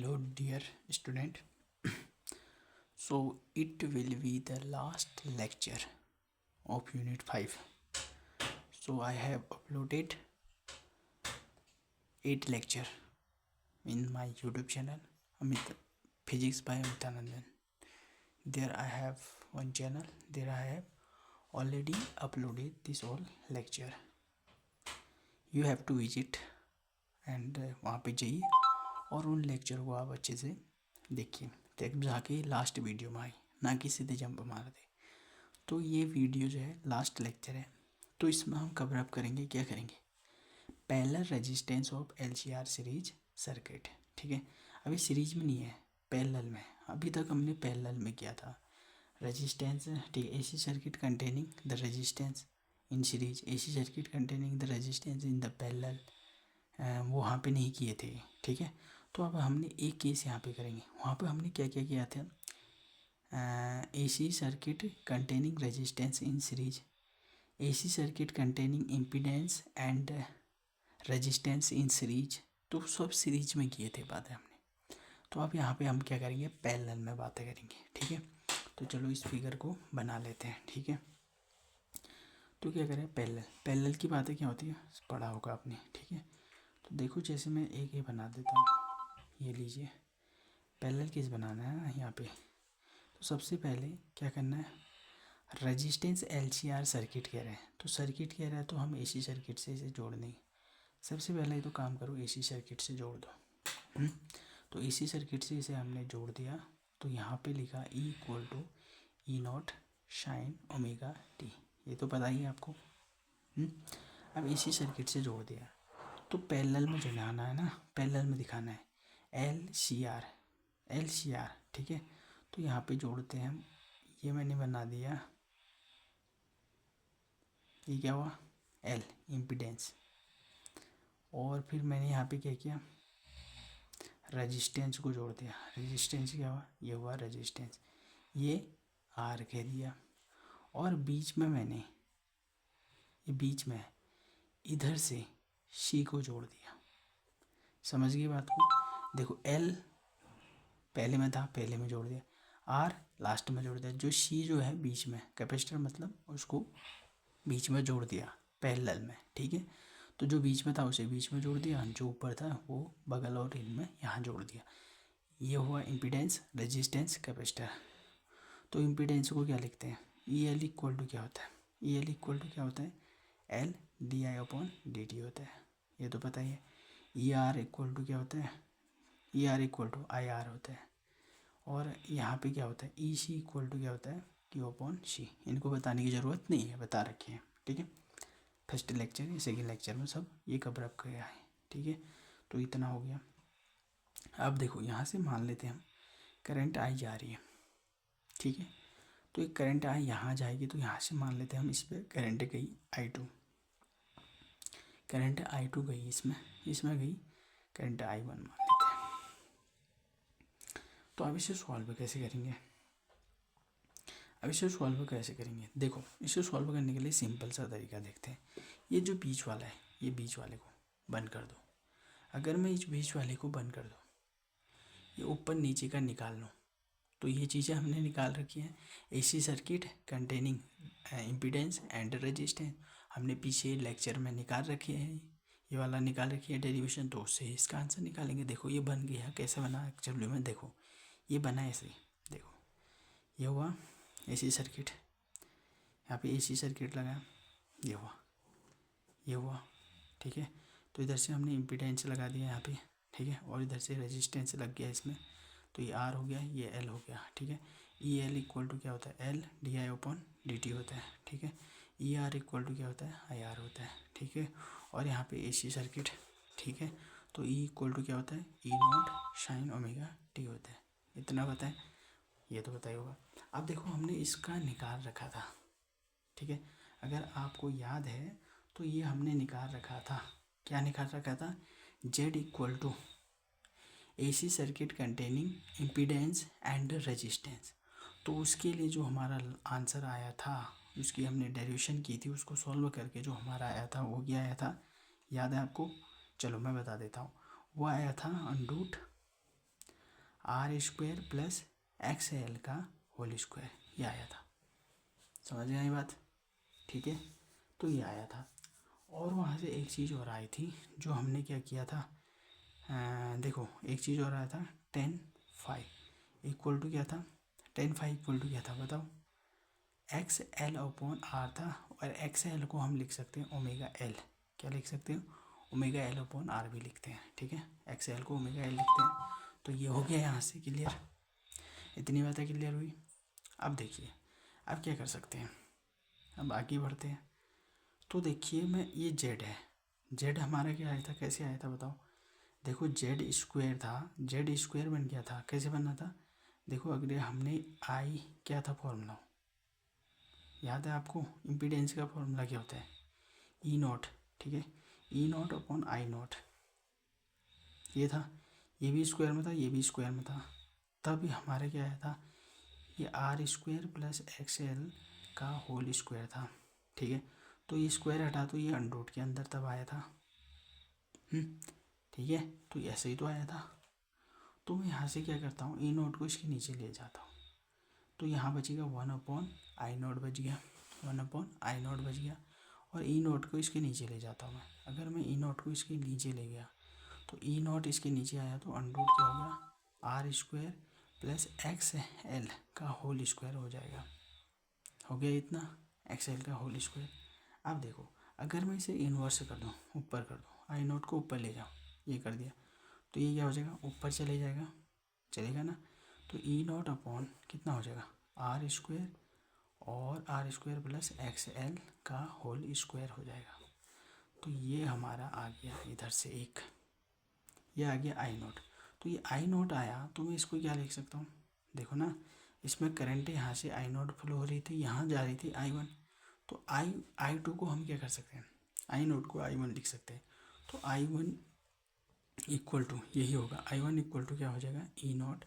Hello, dear student. So, it will be the last lecture of Unit 5. So, I have uploaded 8 lecture in my YouTube channel, Physics by Amitanandan. There I have one channel. There I have already uploaded this all lecture. You have to visit and वहाँ पे जाइए और उन lecture को आप अच्छे से देखिए तब जाके लास्ट वीडियो में आई, ना कि सीधे जंप मार दे। तो ये वीडियो जो है लास्ट लेक्चर है, तो इसमें हम कवर अप करेंगे, क्या करेंगे, parallel resistance of LCR series circuit. ठीक है, अभी सीरीज में नहीं है, पैरेलल में। अभी तक हमने पैरेलल में किया था रेजिस्टेंस। ठीक है, AC circuit containing the resistance in series, AC circuit containing the resistance in the parallel, वो वहाँ पे नहीं किए थे। ठीक है, तो अब हमने एक केस यहाँ पे करेंगे। वहाँ पे हमने क्या क्या किया था, AC circuit containing resistance in series, AC circuit containing impedance and resistance in series, तो सब सीरीज में किए थे बातें हमने। तो अब यहाँ पे हम क्या करेंगे, पैरेलल में बातें करेंगे। ठीक है, तो चलो इस फिगर को बना लेते हैं। ठीक है, तो क्या करें, पैरेलल की बातें क्या होती है पढ़ा होगा आपने। ठीक है, तो देखो जैसे मैं एक ही बना देता हूँ, ये लीजिए, पैरेलल केस बनाना है ना यहाँ पे। तो सबसे पहले क्या करना है, रेजिस्टेंस एलसीआर सर्किट कह रहे हैं, तो सर्किट कह रहा है तो हम एसी सर्किट से इसे जोड़ देंगे। सबसे पहले तो काम करो, एसी सर्किट से जोड़ दो। तो एसी सर्किट से इसे हमने जोड़ दिया, तो यहाँ पे लिखा E equal to E naught sine omega T, ये तो पता ही है आपको। अब एसी सर्किट से जोड़ दिया, तो पैरेलल में जलाना है ना, पैरेलल में दिखाना है एल सी आर। ठीक है, तो यहाँ पे जोड़ते हैं हम, ये मैंने बना दिया, ये क्या हुआ, एल इम्पीडेंस, और फिर मैंने यहाँ पे क्या किया, रेजिस्टेंस को जोड़ दिया। रेजिस्टेंस क्या हुआ, ये हुआ रेजिस्टेंस, ये आर कह दिया, और बीच में मैंने, ये बीच में इधर से सी को जोड़ दिया। समझ गई बात को। देखो एल पहले में था, पहले में जोड़ दिया, आर लास्ट में जोड़ दिया, जो सी जो है बीच में, कैपेसिटर मतलब, उसको बीच में जोड़ दिया पैरेलल में। ठीक है, तो जो बीच में था उसे बीच में जोड़ दिया, जो ऊपर था वो बगल और इनमें यहाँ जोड़ दिया। ये हुआ इम्पीडेंस, रेजिस्टेंस, कैपेसिटर। तो इम्पीडेंस को क्या लिखते हैं, ई एल इक्वल टू क्या होता है, ई एल इक्वल टू क्या होता है, L D I upon D T होता है, ये तो पता ही है। ई आर इक्वल टू क्या होता है, E R equal to I R होता है। और यहाँ पे क्या होता है, ई सी इक्वल टू क्या होता है, क्यू अपॉन सी। इनको बताने की ज़रूरत नहीं है, बता रखे हैं। ठीक है, फर्स्ट लेक्चर सेकेंड लेक्चर में सब ये कवर अप किया है। ठीक है, तो इतना हो गया। अब देखो यहाँ से मान लेते हैं हम करंट आई जा रही है। ठीक है, तो एक करंट आई यहाँ जाएगी, तो यहाँ से मान लेते हैं हम इस पर करंट गई I2, करंट I2 गई इसमें गई करंट I1 मान लेते हैं। तो अब इसे सॉल्व कैसे करेंगे, देखो इसे सॉल्व करने के लिए सिंपल सा तरीका देखते हैं। ये जो बीच वाला है, ये बीच वाले को बंद कर दो। अगर मैं इस बीच वाले को बंद कर दूँ, ये ऊपर नीचे का निकाल लूँ, तो ये चीज़ें हमने निकाल रखी हैं। AC circuit containing impedance and resistance हमने पीछे लेक्चर में निकाल रखी है, ये वाला निकाल रखी है डेरिवेशन, तो उससे इसका आंसर निकालेंगे। देखो ये बन गया, कैसे बना एक्चुअली में, देखो ये बना ऐसे, देखो ये हुआ एसी सर्किट, यहाँ पे एसी सर्किट लगा, ये हुआ। ठीक है, तो इधर से हमने इम्पीडेंस लगा दिया यहाँ पे। ठीक है, और इधर से रेजिस्टेंस लग गया इसमें, तो ये आर हो गया, ये एल हो गया। ठीक है, ई एल इक्वल टू क्या होता है, L D I open D T होता है। ठीक है, ई आर इक्वल टू क्या होता है, आई आर होता है। ठीक है, और यहाँ पे एसी सर्किट। ठीक है, तो ई इक्वल टू क्या होता है, E naught sine omega T होता है। इतना पता है, ये तो पता ही होगा। अब देखो हमने इसका निकाल रखा था। ठीक है, अगर आपको याद है तो ये हमने निकाल रखा था, क्या निकाल रखा था, Z equal to AC circuit containing impedance and resistance. तो उसके लिए जो हमारा आंसर आया था, उसकी हमने डेरिवेशन की थी, उसको सॉल्व करके जो हमारा आया था वो क्या आया था, याद है आपको, चलो मैं बता देता हूँ। वो आया था under root R square plus X L का होल स्क्वायर, ये आया था। समझ गए ये बात? ठीक है, तो ये आया था। और वहाँ से एक चीज़ और आई थी जो हमने क्या किया था, देखो एक चीज़ और आया था, 10 फाई इक्वल टू क्या था, 10 फाई इक्वल टू क्या था बताओ, एक्स एल अपॉन आर था। और एक्स एल को हम लिख सकते हैं ओमेगा एल, क्या लिख सकते हो, ओमेगा एल अपॉन आर भी लिखते हैं। ठीक है, एक्स एल को ओमेगा एल लिखते हैं। तो ये हो गया यहाँ से क्लियर, इतनी बातें क्लियर हुई। अब देखिए अब क्या कर सकते हैं, अब आगे बढ़ते हैं। तो देखिए मैं ये जेड है, जेड हमारा क्या आया था, कैसे आया था बताओ। देखो जेड स्क्वायर था, जेड स्क्वायर बन गया था, कैसे बनना था, देखो अगर हमने आई क्या था फॉर्मूला, याद है आपको, इम्पीडेंस का फॉर्मूला क्या होता है, ई नॉट। ठीक है, E naught upon I not, ये था, ये भी स्क्वायर में था, ये भी स्क्वायर में था। तब हमारे क्या आया था, ये R square plus X L का होल स्क्वायर था। ठीक है, तो ये स्क्वायर हटा तो ये अंडर के अंदर तब आया था। ठीक है, तो ऐसे ही तो आया था। तो मैं यहाँ से क्या करता हूँ, ई नॉट को इसके नीचे ले जाता हूँ, तो यहाँ बचेगा 1/आई नॉट बच गया, 1/आई नॉट बच गया। और ई नॉट को इसके नीचे ले जाता हूँ मैं, अगर मैं ई नॉट को इसके नीचे ले गया तो ई नॉट इसके नीचे आया तो अंडर क्या हो गया, R square plus X L का होल स्क्वायर हो जाएगा। हो गया इतना, एक्स एल का होल स्क्वायर। अब देखो अगर मैं इसे इन्वर्स कर दूँ, ऊपर कर दूँ, आई नॉट को ऊपर ले जाओ, ये कर दिया, तो ये क्या हो जाएगा, ऊपर चले जाएगा, चलेगा ना। तो ई नॉट अपॉन कितना हो जाएगा, आर स्क्वायर और R square plus X L का होल स्क्वायर हो जाएगा। तो ये हमारा आ गया इधर से एक, ये आ गया आई नॉट। तो ये आई नॉट आया तो मैं इसको क्या लिख सकता हूँ, देखो ना, इसमें करंट यहाँ से आई नॉट फ्लो हो रही थी, यहाँ जा रही थी आई वन। तो आई टू को हम क्या कर सकते हैं, आई नॉट को आई वन लिख सकते हैं। तो आई वन इक्वल टू यही होगा, आई वन इक्वल टू क्या हो जाएगा, E naught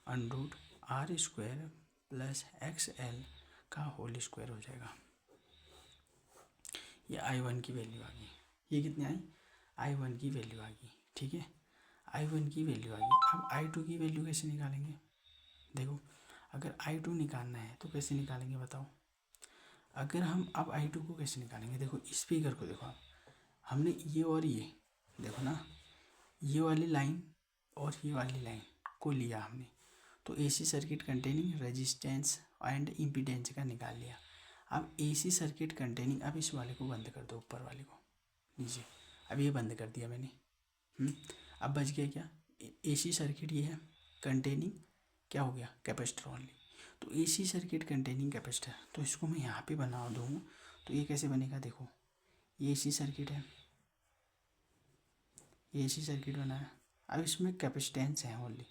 under R square plus X L का होल स्क्वायर हो जाएगा। ये आई वन की वैल्यू आ गई, ये कितनी आई, आई वन की वैल्यू आ गई। ठीक है, आई वन की वैल्यू आ गई। अब आई टू की वैल्यू कैसे निकालेंगे, देखो अगर आई टू निकालना है तो कैसे निकालेंगे बताओ। अगर हम अब आई टू को कैसे निकालेंगे, देखो इस फिगर को देखो आप, हमने ये और ये देखो ना, ये वाली लाइन और ये वाली लाइन को लिया हमने, तो AC circuit containing resistance and impedance का निकाल लिया। अब एसी सर्किट कंटेनिंग, अब इस वाले को बंद कर दो, ऊपर वाले को नीचे, अब ये बंद कर दिया मैंने। अब बच गया क्या, एसी सर्किट ये है, कंटेनिंग क्या हो गया, कैपेसिटर ओनली। तो एसी सर्किट कंटेनिंग कैपेसिटर, तो इसको मैं यहाँ पे बना दूँ तो ये कैसे बनेगा, देखो ये एसी सर्किट है, ये एसी सर्किट बनाया। अब इसमें कैपेसिटेंस है ओनली,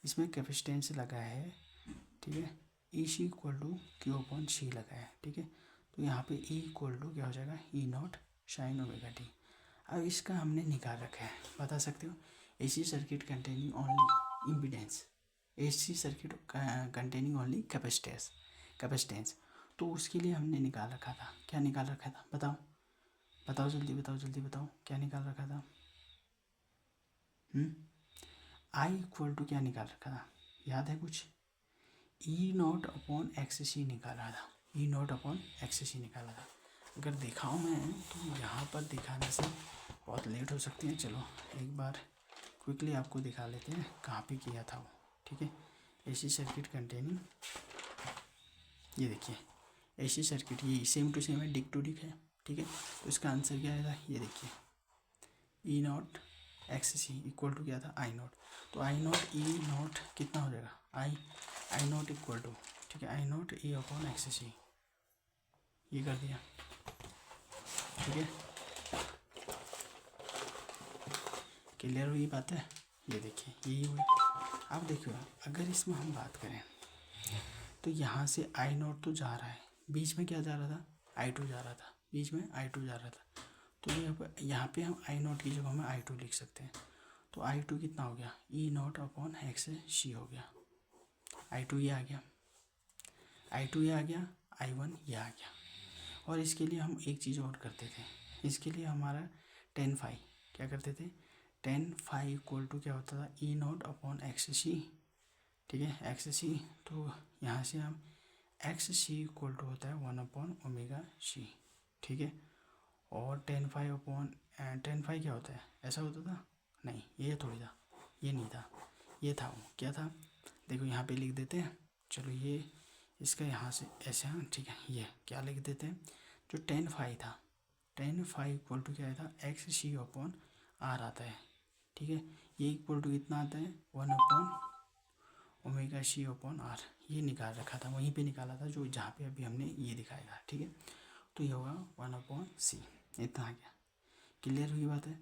इसमें कैपेसिटेंस लगा है। ठीक है, ई सी इक्वल टू क्यू अपॉन सी लगा है। ठीक है, तो यहाँ पे ई इक्वल टू क्या हो जाएगा, E naught sine omega T. अब इसका हमने निकाल रखा है, बता सकते हो, AC circuit containing only impedance, AC circuit containing only capacitance. तो उसके लिए हमने निकाल रखा था, क्या निकाल रखा था बताओ, बताओ जल्दी बताओ, जल्दी बताओ क्या निकाल रखा था। आई इक्वल टू क्या निकाल रखा था, याद है कुछ, ई नॉट अपॉन एक्स सी निकाला था, ई नॉट अपॉन एक्स सी निकाला था। अगर दिखाऊँ मैं तो यहाँ पर दिखाने से बहुत लेट हो सकती है, चलो एक बार क्विकली आपको दिखा लेते हैं कहाँ पे किया था वो। ठीक है, एसी सर्किट कंटेनिंग, ये देखिए एसी सर्किट, ये सेम टू सेम है, डिक टू डिक है। ठीक है, तो इसका आंसर क्या आएगा, ये देखिए E naught X C equal to क्या था, आई नॉट। तो आई नॉट ई नॉट कितना हो जाएगा, आई नॉट इक्वल टू, ठीक है, आई नॉट ई अपॉन एक्स सी, ये कर दिया। ठीक है, क्लियर हुई बात है, ये देखिए यही हुई। अब देखिए अगर इसमें हम बात करें तो यहाँ से आई नॉट तो जा रहा है, बीच में क्या जा रहा था, आई टू जा रहा था, बीच में आई टू जा रहा था। तो ये यहाँ पे हम आई नॉट की जगह में आई टू लिख सकते हैं। तो आई टू कितना हो गया, ई नॉट अपॉन एक्स सी हो गया, आई टू ये आ गया, आई टू ये आ गया, आई वन ये आ गया। और इसके लिए हम एक चीज़ और करते थे, इसके लिए हमारा 10 फाई क्या करते थे, 10 फाई इक्वल टू क्या होता था, ई नॉट अपॉन एक्स सी ठीक है, एक्स सी। तो यहाँ से हम एक्स सी इक्वल टू होता है 1/ω/c, ठीक है। और 10 फाई क्या होता है, ऐसा होता था? नहीं, ये थोड़ी था, ये नहीं था, ये था। वो क्या था, देखो यहाँ पे लिख देते हैं। चलो ये इसका यहाँ से ऐसे, हाँ ठीक है, ये क्या लिख देते हैं, जो 10 फाई था, 10 फाई इक्वल टू क्या था, एक्स सी अपॉन आर आता है, ठीक है। ये इक्वल टू कितना आता है, 1/ω/c/r। ये निकाल रखा था, वहीं पे निकाला था जो जहाँ पे अभी हमने ये दिखाया था, ठीक है। तो ये होगा 1/c। इतना आ गया, क्लियर हुई बात है।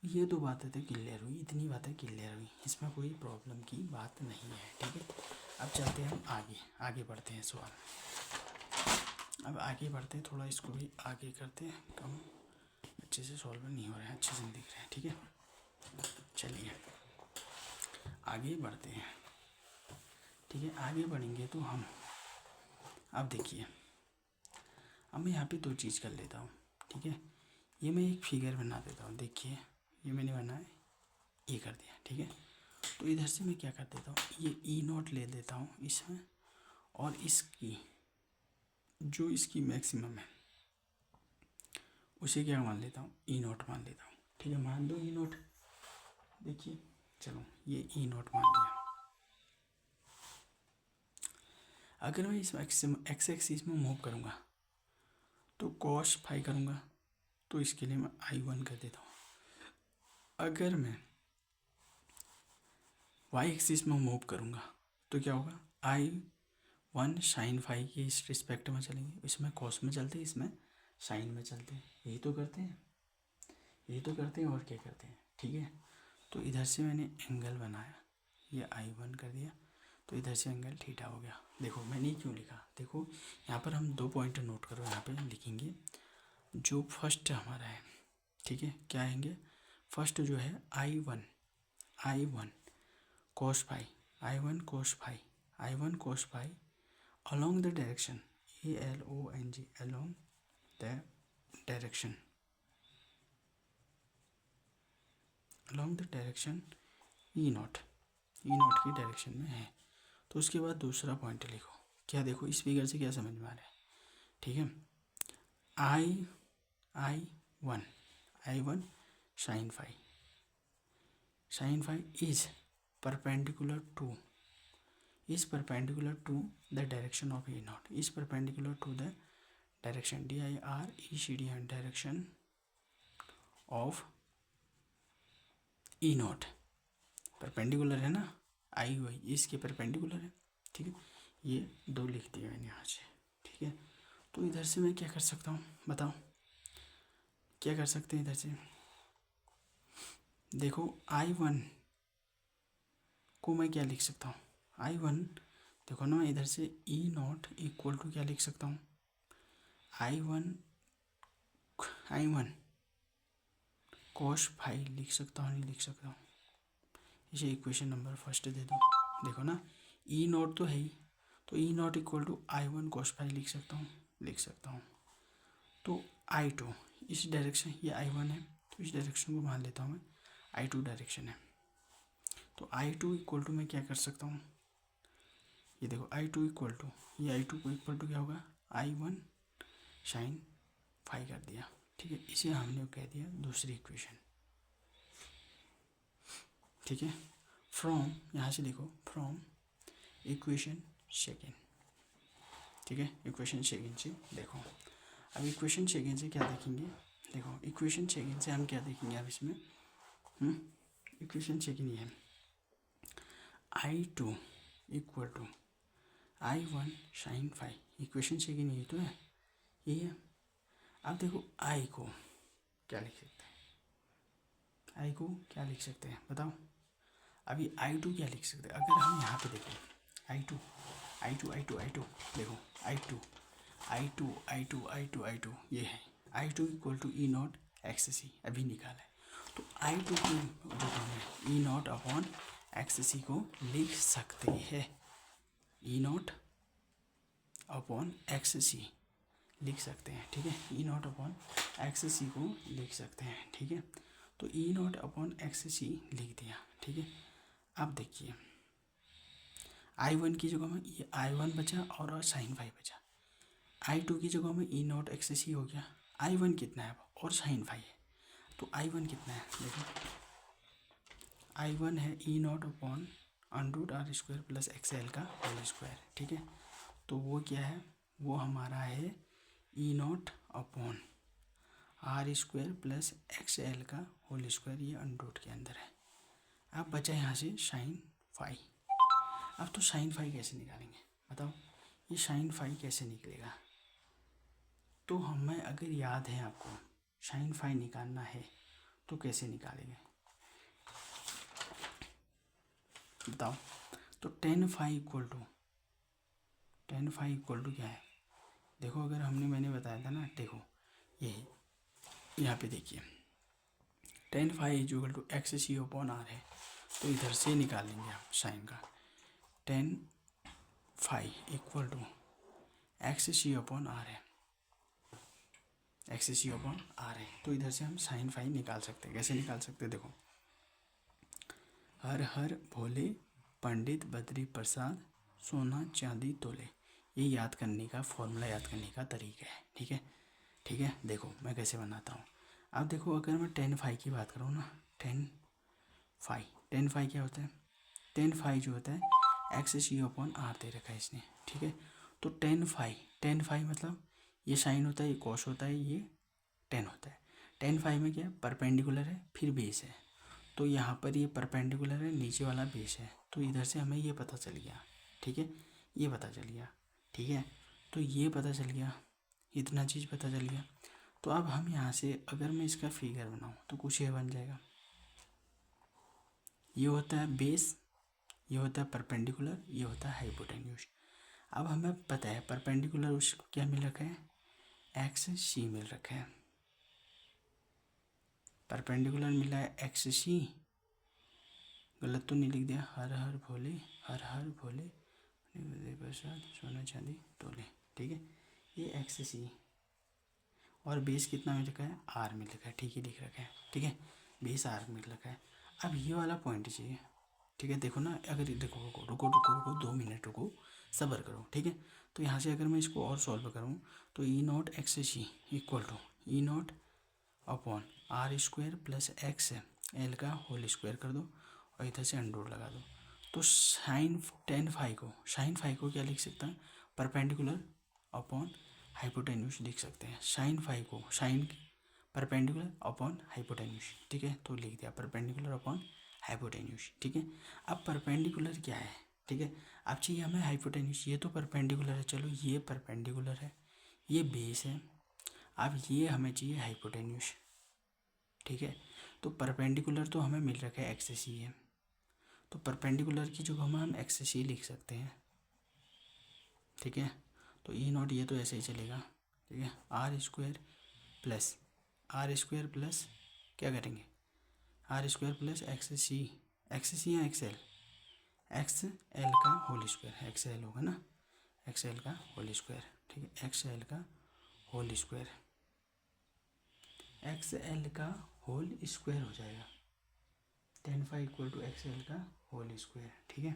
ये दो बातें तो क्लियर हुई, इतनी बातें क्लियर हुई, इसमें कोई प्रॉब्लम की बात नहीं है, ठीक है। अब चलते हैं हम आगे बढ़ते हैं सवाल। अब आगे बढ़ते हैं, थोड़ा इसको भी आगे करते हैं, कम अच्छे से सॉल्व नहीं हो रहे हैं, अच्छे से नहीं दिख रहे हैं, ठीक है। चलिए आगे बढ़ते हैं, ठीक है। आगे बढ़ेंगे तो हम, अब देखिए, अब मैं यहाँ पे दो चीज़ कर लेता हूँ, ठीक है। ये मैं एक फिगर बना देता हूँ, देखिए ये मैंने बनाया, ये कर दिया, ठीक है। तो इधर से मैं क्या कर देता हूँ, ये E0 ले देता हूँ इसमें, और इसकी जो इसकी मैक्सिमम है उसे क्या मान लेता हूँ, E0 मान लेता हूँ, ठीक है। मान दो E0, देखिए चलो ये E0 मान लिया। अगर मैं इस एक्स एक्सिस में मूव करूँगा तो cos फाई करूँगा, तो इसके लिए मैं I1 कर देता हूँ। अगर मैं वाई एक्सिस में मूव करूँगा तो क्या होगा, I1 साइन फाई के इस रिस्पेक्ट में चलेंगे, इसमें कॉस में चलते हैं, इसमें साइन में चलते हैं, यही तो करते हैं, यही तो करते हैं, और क्या करते हैं, ठीक है। तो इधर से मैंने एंगल बनाया, ये I1 कर दिया, तो इधर से एंगल थीटा हो गया। देखो मैंने क्यों लिखा, देखो यहाँ पर हम दो पॉइंट नोट करो, यहाँ पे लिखेंगे जो फर्स्ट हमारा है, ठीक है। क्या आएंगे, फर्स्ट जो है I1 cos phi, I1 cos phi, I1 cos phi along the direction, ALONG, along the direction, along the direction E0 की डायरेक्शन में है। तो उसके बाद दूसरा पॉइंट लिखो, क्या देखो इस फिगर से क्या समझ में आ रहा है, ठीक है। I1 sine phi is perpendicular the direction of E0, is perpendicular to the direction DIRECD and direction of E0, perpendicular है ना, आई वाई इसके परपेंडिकुलर है, ठीक है। ये दो लिख दिया मैंने यहाँ से, ठीक है। तो इधर से मैं क्या कर सकता हूँ, बताओ क्या कर सकते हैं इधर से, देखो I1 को मैं क्या लिख सकता हूँ, I1 देखो ना, इधर से E0 इक्वल टू क्या लिख सकता हूँ, I1 cos फाई लिख सकता हूँ, नहीं लिख सकता हूँ, इसे इक्वेशन नंबर फर्स्ट दे दो। देखो ना E0 तो है ही, तो E0 equal to I1 cos phi लिख सकता हूँ, तो I2 इस डायरेक्शन, ये I1 है तो इस डायरेक्शन को मान लेता हूँ मैं, I2 डायरेक्शन है, तो I2 इक्वल टू मैं क्या कर सकता हूँ, ये देखो I2 इक्वल टू, ये I2 को इक्वल टू क्या होगा, I1 साइन फाई कर दिया, ठीक है। इसे हमने कह दिया दूसरी इक्वेशन, ठीक है। फ्रॉम, यहाँ से देखो फ्रॉम इक्वेशन सेकेंड, ठीक है। इक्वेशन सेकेंड से देखो, अब इक्वेशन सेकेंड से क्या देखेंगे, देखो इक्वेशन सेकेंड से हम क्या देखेंगे अब इसमें, इक्वेशन सेकेंड ये है, I2 equal to I1 sine phi, equation second ये तो है, यही है। अब देखो I को क्या लिख सकते हैं, I को क्या लिख सकते हैं बताओ, अभी I2 क्या लिख सकते हैं, अगर हम यहाँ पे देखें I2 देखो I2 ये है, I2 equal to E0 XC अभी निकाला है, तो I2 की जो हम E0 अपॉन XC को लिख सकते हैं, E0 अपॉन XC लिख सकते हैं, ठीक है। E0 अपॉन XC को लिख सकते हैं, ठीक है। तो E0 अपॉन XC लिख दिया, ठीक है। अब देखिए, I1 की जगह में ये I1 बचा और साइन फाई बचा। I2 की जगह में ई नॉट एक्स सी हो गया। I1 कितना है और साइन फाई है, तो I1 कितना है देखो, I1 है E naught upon under root R square plus X L का होल स्क्वायर। ठीक है, तो वो क्या है, वो हमारा है E naught upon R square plus X L का होल स्क्वायर, ये अंडरूट के अंदर है। अब बचा यहाँ से साइन फाई। अब तो साइन फाई कैसे निकालेंगे बताओ, ये साइन फाई कैसे निकलेगा। तो हमें अगर याद है आपको साइन फाई निकालना है तो कैसे निकालेंगे बताओ। तो टेन फाई इक्वल टू क्या है, देखो अगर मैंने बताया था ना, देखो यही यहाँ पे देखिए tan phi equal to X C upon R है, तो इधर से निकालेंगे आप साइन का। Tan phi equal to X C upon R है, एक्स सी अपॉन आर है, तो इधर से हम साइन फाई निकाल सकते हैं। कैसे निकाल सकते हैं देखो, हर हर भोले पंडित बद्री प्रसाद सोना चांदी तोले, ये याद करने का फॉर्मूला, याद करने का तरीका है। ठीक है, ठीक है, देखो मैं कैसे बनाता हूँ। अब देखो अगर मैं टेन फाई की बात करूँ ना, टेन फाई क्या होता है, टेन फाई जो होता है एक्स सी अपॉन आर दे रखा है इसने। ठीक है, तो टेन फाई मतलब ये साइन होता है, ये कॉस होता है, ये टेन होता है। टेन फाई में क्या है, परपेंडिकुलर है फिर बेस है, तो यहाँ पर ये परपेंडिकुलर है, नीचे वाला बेस है, तो इधर से हमें ये पता चल गया। ठीक है, ये पता चल गया। ठीक है, तो ये पता चल गया, इतना चीज़ पता चल गया। तो अब हम यहाँ से अगर मैं इसका फिगर बनाऊँ तो कुछ ये बन जाएगा, ये होता है बेस, ये होता है परपेंडिकुलर, ये होता है हाइपोटेन्यूज। अब हमें पता है परपेंडिकुलर उसको क्या मिल रखा है, एक्स सी मिल रखा है, परपेंडिकुलर मिला है एक्स सी, गलत तो नहीं लिख दिया, हर हर भोले प्रसाद सोना चांदी तोले। ठीक है, ये एक्स सी और बेस कितना मिल रखा है, आर मिल रखा है, ठीक है लिख रखा है। ठीक है, बेस आर मिल रखा है। अब ये वाला पॉइंट चाहिए। ठीक है, देखो ना, अगर देखो रुको 2 मिनट रुको, सब्र करो। ठीक है, तो यहाँ से अगर मैं इसको और सॉल्व करूँ तो E naught X C equal to E naught upon R square plus X L का होल स्क्वायर कर दो और इधर से अंडर लगा दो। तो साइन फाई को क्या लिख सकता है, परपेंडिकुलर अपॉन हाइपोटेन्यूज लिख सकते हैं। Sine perpendicular upon hypotenuse. ठीक है, तो लिख दिया परपेंडिकुलर अपॉन हाइपोटेन्यूज। ठीक है, अब परपेंडिकुलर क्या है, ठीक है, अब चाहिए हमें हाइपोटेन्यूज। ये तो परपेंडिकुलर है, चलो ये परपेंडिकुलर है, ये बेस है, अब ये हमें चाहिए हाइपोटेन्यूज। ठीक है, तो परपेंडिकुलर तो हमें मिल रखा है एक्स सी है, तो परपेंडिकुलर की जगह में हम एक्स सी लिख सकते हैं। ठीक है, तो ई नॉट ये तो ऐसे ही चलेगा। ठीक है, आर स्क्वायर प्लस क्या करेंगे, R square plus X C या एक्स एल का होल स्क्वायर, एक्स एल होगा ना, एक्स एल का होल स्क्वायर। ठीक है, एक्स एल का होल स्क्वायर, एक्स एल का होल स्क्वायर हो जाएगा, tan phi equal to X L का होल स्क्वायर। ठीक है,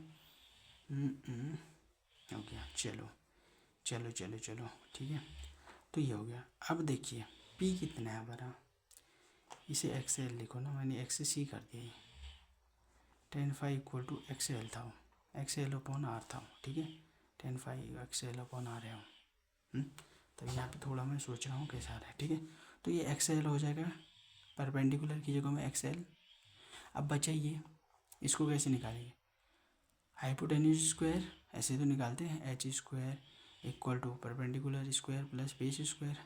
हो गया, चलो चलो चलो चलो। ठीक है, तो ये हो गया। अब देखिए पी कितना है हमारा, इसे एक्स एल लिखो ना, मैंने एक्स सी कर दिया, tan phi equal to X L था, एक्स एल अपॉन आर था। ठीक है, tan phi X L upon R है। तब यहाँ पे थोड़ा मैं सोच रहा हूँ कैसा आ रहा है। ठीक है, तो ये एक्स एल हो जाएगा, परपेंडिकुलर की जगह में एक्स एल। अब बचा ये, इसको कैसे निकालेंगे, हाइपोटेन्यूज स्क्वायर ऐसे तो निकालते हैं, H square equal to perpendicular square plus base square.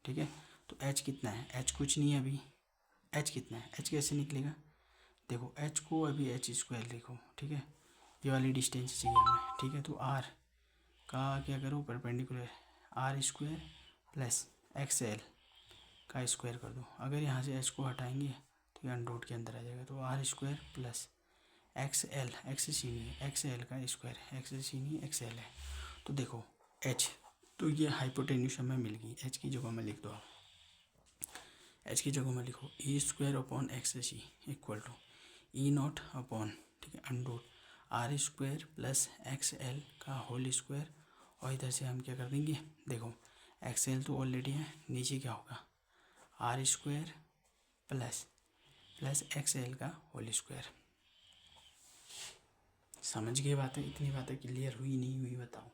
ठीक है, तो एच कितना है, एच कुछ नहीं है अभी, एच कितना है, एच कैसे निकलेगा, देखो एच को अभी एच स्क्वायर लिखो। ठीक है, ये वाली डिस्टेंस चाहिए हमें। ठीक है, तो आर का क्या करो, perpendicular R square plus X L का स्क्वायर कर दो। अगर यहाँ से एच को हटाएंगे तो ये अंडर के अंदर आ जाएगा, तो R square plus X L, X C नहीं है, एक्स एल का स्क्वायर, एक्स सी नहीं एक्स एल है। तो देखो एच, तो ये हाइपोटेन्यूज हमें मिल गई, एच की जगह में लिख दो आप, एच की जगह में लिखो E square upon X C equal to E naught upon, ठीक है, under R square plus X L का होल स्क्वायर, और इधर से हम क्या कर देंगे, देखो एक्स एल तो ऑलरेडी है, नीचे क्या होगा R square plus X L का होल स्क्वायर। समझ गए बातें? इतनी बातें क्लियर हुई नहीं हुई बताओ?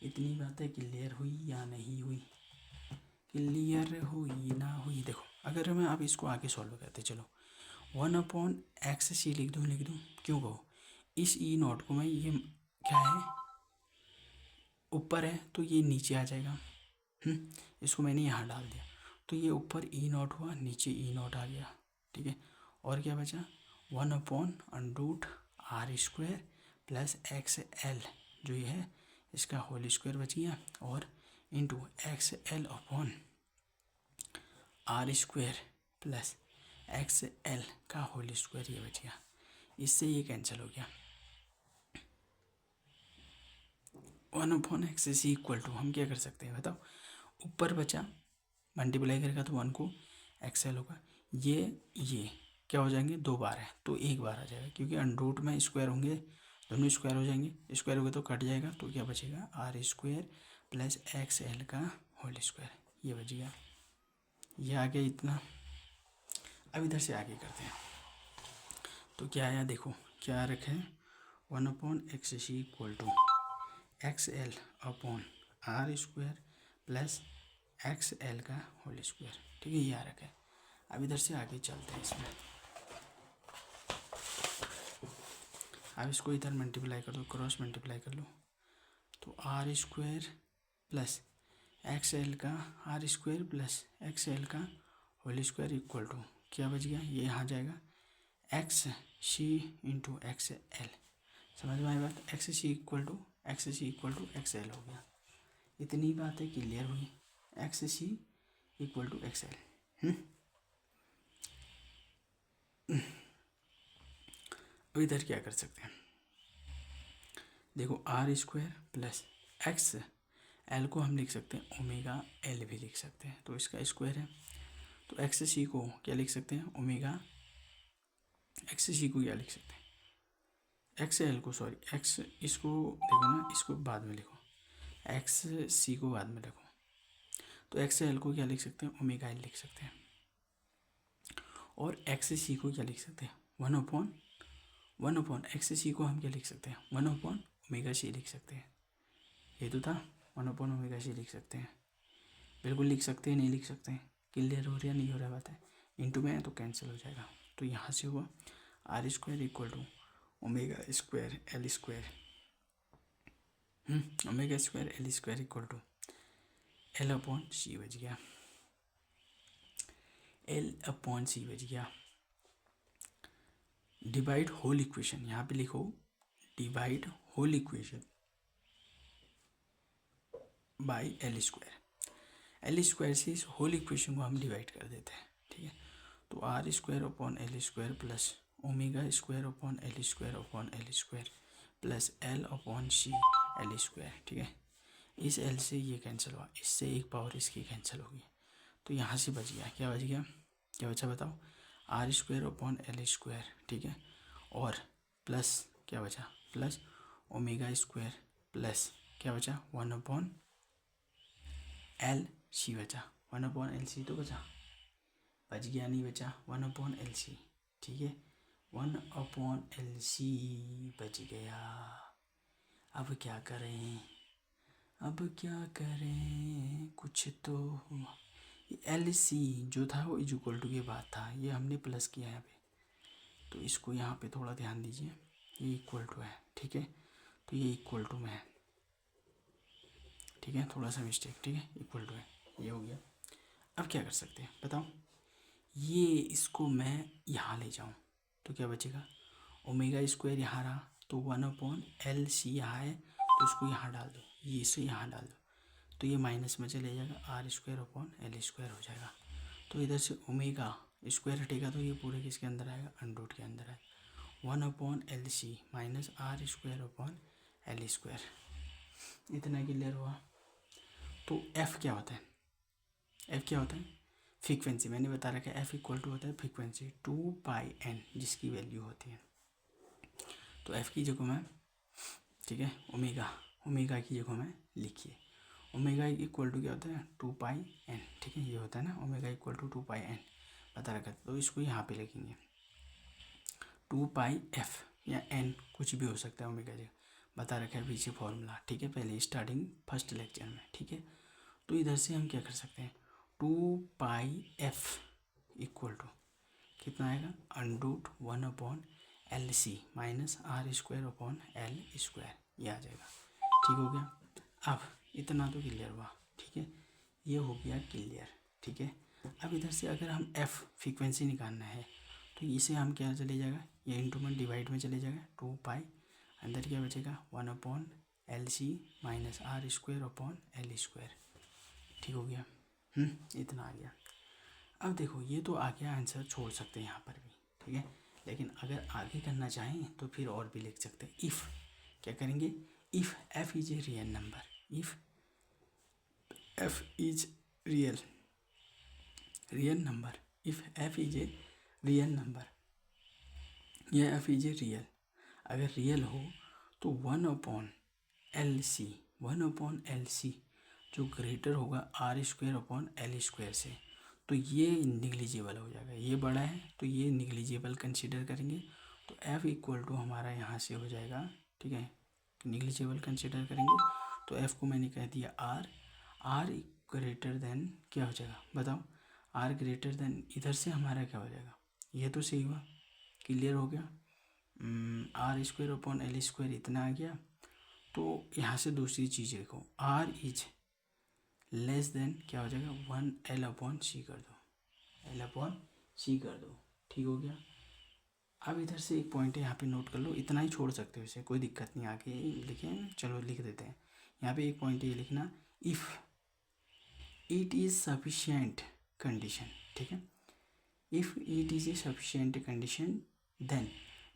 इतनी बातें क्लियर हुई या नहीं हुई? क्लियर हुई ना हुई? देखो अगर मैं अब इसको आगे सॉल्व करते, चलो 1/x(c) लिख दूँ, क्यों कहो, इस ई नॉट को मैं, ये क्या है ऊपर है तो ये नीचे आ जाएगा, इसको मैंने यहाँ डाल दिया तो ये ऊपर ई नॉट हुआ, नीचे ई नॉट आ गया, ठीक है। और क्या बचा 1/√r² प्लस एक्स एल जो ये है इसका होल स्क्वायर बच गया, और into x L upon r² plus X L का होल स्क्वायर ये बच गया। इससे ये कैंसिल हो गया। 1/x इक्वल टू हम क्या कर सकते हैं बताओ, ऊपर बचा मल्टीप्लाई करेगा तो 1 को एक्स एल होगा, ये क्या हो जाएंगे, 2 बार है तो 1 बार आ जाएगा, क्योंकि अंडरूट में स्क्वायर होंगे, दोनों स्क्वायर हो जाएंगे, स्क्वायर हो गए तो कट जाएगा, तो क्या बचेगा r² प्लस एक्स एल का होल स्क्वायर, ये बच गया। ये आ गया इतना। अब इधर से आगे करते हैं, तो क्या आया देखो, क्या रखे 1/x equal to X L upon r² plus X L का होल स्क्वायर, ठीक है, ये आ रखा है। अब इधर से आगे चलते हैं इसमें, अब इसको इधर मल्टीप्लाई कर दो, क्रॉस मल्टीप्लाई कर लो, तो r² प्लस एक्स एल का r² प्लस एक्स एल का होल स्क्वायर इक्वल टू क्या बच गया, ये यहाँ जाएगा XC इंटू एक्स एल। समझ में आई बात? XC equal to X L हो गया। इतनी बातें क्लियर हुई, XC equal to X L. अब इधर क्या कर सकते हैं, देखो r² प्लस एक्स एल को हम लिख सकते हैं ओमेगा एल भी लिख सकते हैं, तो इसका स्क्वायर है, तो XC को क्या लिख सकते हैं ओमेगा, XC को क्या लिख सकते हैं एक्स एल को, सॉरी एक्स, इसको देखो ना, इसको बाद में लिखो, XC को बाद में लिखो, तो एक्स एल को क्या लिख सकते हैं ओमेगा एल लिख सकते हैं, और XC को क्या लिख सकते हैं 1/, XC को हम क्या लिख सकते हैं 1/ओमेगा c लिख सकते हैं। ये तो था 1/ओमेगा c लिख सकते हैं, बिल्कुल लिख सकते हैं, नहीं लिख सकते हैं, क्लियर हो रहा है नहीं हो रहा बात है, इंटू में है तो कैंसिल हो जाएगा, तो यहाँ से हुआ r² equal to omega l², omega l² equal to l/c बच गया, l/c बच गया। डिवाइड होल इक्वेशन, यहाँ पे लिखो divide whole equation by l² से इस होल इक्वेशन को हम डिवाइड कर देते हैं, ठीक है। तो r² plus ओमेगा² plus l/c l², ठीक है। इस l से ये कैंसिल हुआ, इससे एक पावर इसकी कैंसिल होगी, तो यहाँ से बच गया, क्या बच गया, क्या बचा बताओ r²/l², ठीक है, और प्लस क्या बचा प्लस ओमेगा² प्लस क्या बचा 1/LC बचा, 1/LC तो बच गया, नहीं बचा 1/LC, ठीक है, 1/LC बच गया। अब क्या करें, कुछ तो हुआ, LC जो था वो इक्वल टू के बाद था, ये हमने प्लस किया यहाँ पे, तो इसको यहाँ पे थोड़ा ध्यान दीजिए, ये इक्वल टू है, ठीक है, तो ये इक्वल टू में है, ठीक है, थोड़ा सा मिस्टेक, ठीक है, इक्वल टू है, ये हो गया। अब क्या कर सकते हैं बताओ, ये इसको मैं यहाँ ले जाऊँ तो क्या बचेगा ओमेगा² यहाँ रहा, तो 1/LC यहाँ है, तो इसको यहाँ डाल दो, ये इसे यहाँ डाल दो, तो ये माइनस में चले जाएगा, r²/l² हो जाएगा, तो इधर से ओमेगा² हटेगा तो ये पूरे किसके अंदर आएगा, अंडरूट के अंदर आएगा, 1/LC माइनस r²/l²। इतना क्लियर हुआ। तो f क्या होता है, फ्रीक्वेंसी, मैंने बता रखा है f इक्वल टू होता है फ्रीक्वेंसी 2πn जिसकी वैल्यू होती है, तो एफ़ की जगह में, ठीक है, ओमेगा की जगह में लिखिए। ओमेगा इक्वल टू क्या होता है 2πn, ठीक है, ये होता है ना ओमेगा इक्वल टू 2πn बता रखा। तो इसको यहाँ पे लिखेंगे 2πf या n कुछ भी हो सकता है ओमेगा जगह, बता रखा है पीछे फॉर्मूला, ठीक है, पहले स्टार्टिंग फर्स्ट लेक्चर में, ठीक है। तो इधर से हम क्या कर सकते हैं 2πf इक्वल टू कितना आएगा √1/LC माइनस r² ये आ जाएगा, ठीक हो गया। अब इतना तो क्लियर हुआ, ठीक है, ये हो गया क्लियर, ठीक है। अब इधर से अगर हम f फ्रीक्वेंसी निकालना है तो इसे हम क्या चले जाएगा, ये इंटू में डिवाइड में चले जाएगा 2π, अंदर क्या बचेगा 1/LC माइनस r²/L², ठीक हो गया। इतना आ गया। अब देखो ये तो आ गया आंसर, छोड़ सकते हैं यहाँ पर भी, ठीक है, लेकिन अगर आगे करना चाहें तो फिर और भी लिख सकते हैं। इफ़ क्या करेंगे, if f is a real number, if f is real number, if f is a real number, यह f इज ए रियल, अगर रियल हो तो 1/LC जो ग्रेटर होगा r²/L² से, तो ये निगलिजिबल हो जाएगा, ये बड़ा है तो ये निगलिजिबल कंसीडर करेंगे। तो f इक्वल टू हमारा यहाँ से हो जाएगा, ठीक है, निगलिजिबल कंसीडर करेंगे। तो f को मैंने कह दिया r ग्रेटर देन क्या हो जाएगा बताओ, r ग्रेटर देन, इधर से हमारा क्या हो जाएगा, ये तो सही हुआ, क्लियर हो गया, r²/L² इतना आ गया। तो यहाँ से दूसरी चीज़ देखो, r इज लेस देन क्या हो जाएगा 1/L/C कर दो, L/C कर दो, ठीक हो गया। अब इधर से एक पॉइंट है यहाँ पे नोट कर लो, इतना ही छोड़ सकते हो इसे, कोई दिक्कत नहीं, आगे लिखें, चलो लिख देते हैं। यहाँ पे एक पॉइंट ये लिखना, if it is sufficient condition, ठीक है, if it is a sufficient condition then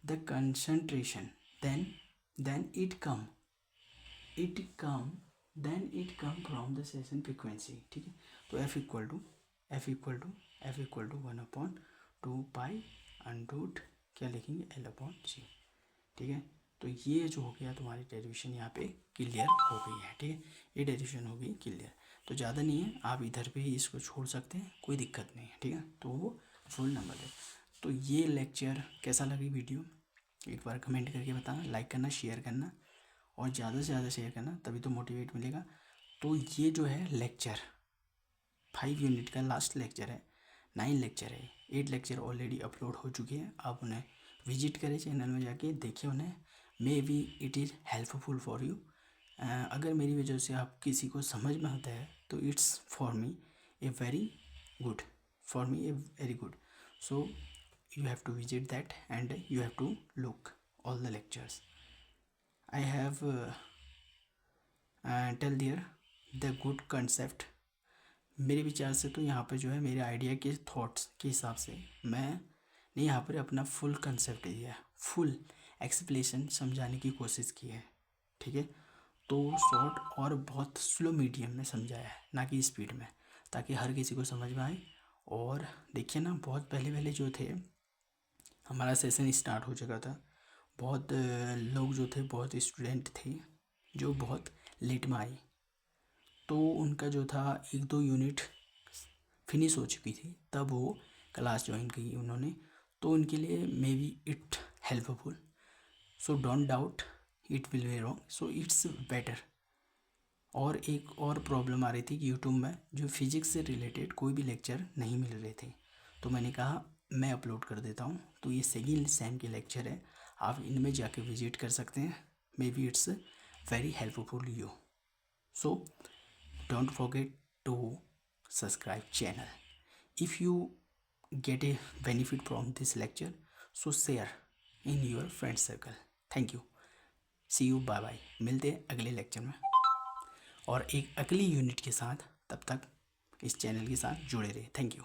the concentration then it come from the session frequency, ठीक है। तो f इक्वल टू 1/2π क्या लिखेंगे L/C, ठीक है। तो ये जो हो गया तुम्हारी डेरिवेशन यहाँ पे क्लियर हो गई है, ठीक है, ये डेरिवेशन हो गई क्लियर। तो ज़्यादा नहीं है, आप इधर पे ही इसको छोड़ सकते हैं, कोई दिक्कत नहीं है, ठीक है। तो वो फुल नंबर है। तो ये लेक्चर कैसा लगी वीडियो एक बार कमेंट करके बताना, लाइक करना, शेयर करना और ज़्यादा से ज़्यादा शेयर करना, तभी तो मोटिवेट मिलेगा। तो ये जो है लेक्चर 5 यूनिट का लास्ट लेक्चर है, 9 लेक्चर है, 8 लेक्चर ऑलरेडी अपलोड हो चुके हैं। आप उन्हें विजिट करें, चैनल में जाके देखिए उन्हें, may be it is helpful for you. अगर मेरी वजह से आप किसी को समझ में आता है तो it's for me a very good, so you have to visit that and you have to look all the lectures. I have tell there the good concept। मेरे विचार से तो यहाँ पे जो है मेरे आइडिया के थॉट्स के हिसाब से मैंने यहाँ पर अपना फुल कंसेप्ट दिया है, फुल एक्सप्लेनेशन समझाने की कोशिश की है, ठीक है। तो शॉर्ट और बहुत स्लो मीडियम में समझाया है, ना कि स्पीड में, ताकि हर किसी को समझ में आए। और देखिए ना, बहुत पहले जो थे हमारा सेशन स्टार्ट हो चुका था, बहुत लोग जो थे, बहुत स्टूडेंट थे जो बहुत लेट में आए, तो उनका जो था 1-2 यूनिट फिनिश हो चुकी थी, तब वो क्लास ज्वाइन की उन्होंने, तो उनके लिए may be it helpful. So don't doubt it will be wrong, so it's better. और एक और प्रॉब्लम आ रही थी कि यूट्यूब में जो फिजिक्स से रिलेटेड कोई भी लेक्चर नहीं मिल रहे थे, तो मैंने कहा मैं अपलोड कर देता हूँ। तो ये सेकंड सेम के लेक्चर है, आप इनमें जाके विजिट कर सकते हैं, may be it's very helpful you. So don't forget to subscribe channel. If you get a benefit from this lecture, so share in your friend circle. Thank you, see you, bye bye, मिलते हैं अगले lecture में और एक अगली unit के साथ। तब तक इस चैनल के साथ जुड़े रहे। Thank you.